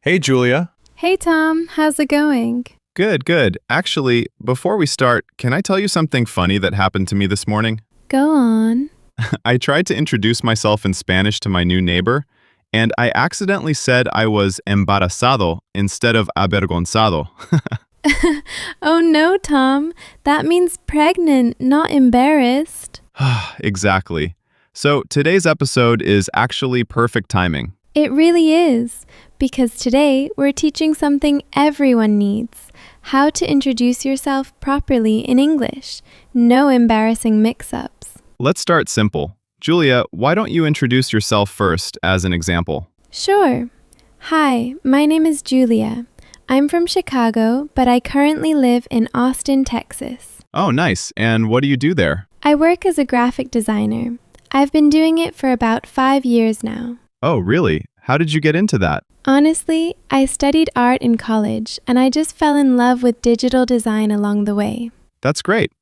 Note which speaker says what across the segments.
Speaker 1: Hey, Julia.
Speaker 2: Hey Tom, how's it going?
Speaker 1: Good, good. Actually, before we start, can I tell you something funny that happened to me this morning?
Speaker 2: Go on.
Speaker 1: I tried to introduce myself in Spanish to my new neighbor, and I accidentally said I was embarazado instead of avergonzado.
Speaker 2: Oh no, Tom. That means pregnant, not embarrassed.
Speaker 1: Exactly. So today's episode is actually perfect timing.
Speaker 2: It really is, because today we're teaching something everyone needs: how to introduce yourself properly in English. No embarrassing mix-ups.
Speaker 1: Let's start simple. Julia, why don't you introduce yourself first as an example?
Speaker 2: Sure. Hi, my name is Julia. I'm from Chicago, but I currently live in Austin, Texas.
Speaker 1: Oh, nice. And what do you do there?
Speaker 2: I work as a graphic designer. I've been doing it for about 5 years now.
Speaker 1: Oh, really? How did you get into that?
Speaker 2: Honestly, I studied art in college, and I just fell in love with digital design along the way.
Speaker 1: That's great.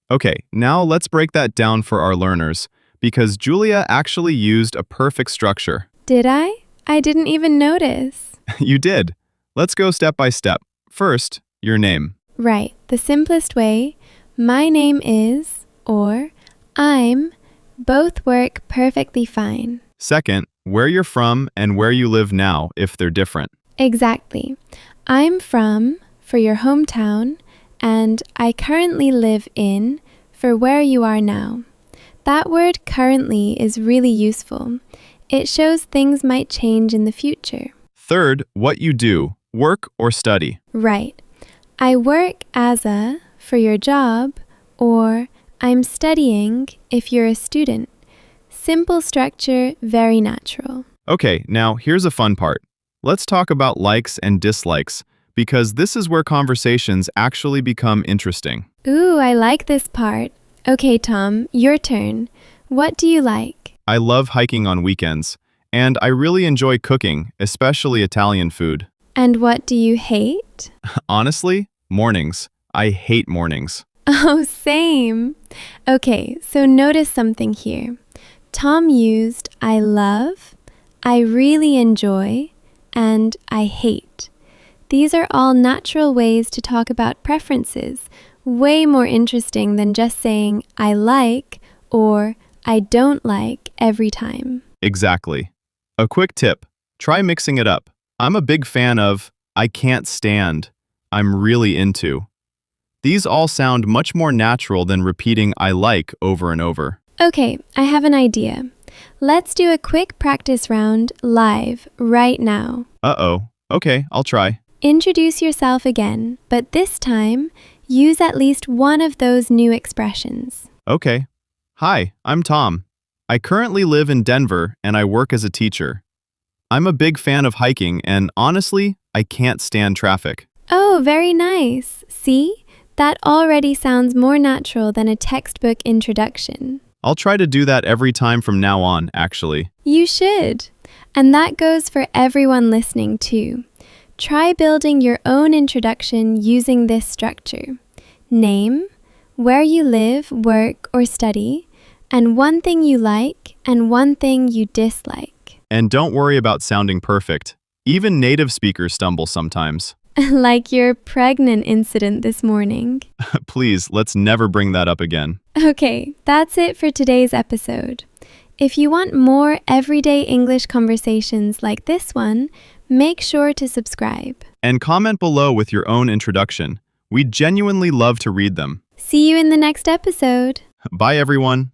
Speaker 1: Okay, now let's break that down for our learners, because Julia actually used a perfect structure.
Speaker 2: Did I? I didn't even notice.
Speaker 1: You did. Let's go step by step. First, your name.
Speaker 2: Right, the simplest way: my name is, or I'm, both work perfectly fine.
Speaker 1: Second, where you're from and where you live now if they're different.
Speaker 2: Exactly. I'm from, for your hometown, and I currently live in, for where you are now. That word currently is really useful. It shows things might change in the future.
Speaker 1: Third, what you do, work or study.
Speaker 2: Right. I work as a, for your job, or I'm studying if you're a student. Simple structure, very natural.
Speaker 1: Okay, now here's a fun part. Let's talk about likes and dislikes, because this is where conversations actually become interesting.
Speaker 2: Ooh, I like this part. Okay, Tom, your turn. What do you like?
Speaker 1: I love hiking on weekends, and I really enjoy cooking, especially Italian food.
Speaker 2: And what do you hate?
Speaker 1: Honestly, mornings. I hate mornings.
Speaker 2: Oh, same. Okay, so notice something here. Tom used I love, I really enjoy, and I hate. These are all natural ways to talk about preferences, way more interesting than just saying I like or I don't like every time.
Speaker 1: Exactly. A quick tip. Try mixing it up. I'm a big fan of I can't stand, I'm really into. These all sound much more natural than repeating I like over and over.
Speaker 2: Okay, I have an idea. Let's do a quick practice round live right now.
Speaker 1: Uh-oh. Okay, I'll try.
Speaker 2: Introduce yourself again, but this time, use at least one of those new expressions.
Speaker 1: Okay. Hi, I'm Tom. I currently live in Denver and I work as a teacher. I'm a big fan of hiking and honestly, I can't stand traffic.
Speaker 2: Oh, very nice. See? That already sounds more natural than a textbook introduction.
Speaker 1: I'll try to do that every time from now on, actually.
Speaker 2: You should. And that goes for everyone listening too. Try building your own introduction using this structure: name, where you live, work, or study, and one thing you like and one thing you dislike.
Speaker 1: And don't worry about sounding perfect. Even native speakers stumble sometimes.
Speaker 2: Like your pregnant incident this morning.
Speaker 1: Please, let's never bring that up again.
Speaker 2: Okay, that's it for today's episode. If you want more everyday English conversations like this one, make sure to subscribe.
Speaker 1: And comment below with your own introduction. We'd genuinely love to read them.
Speaker 2: See you in the next episode.
Speaker 1: Bye, everyone.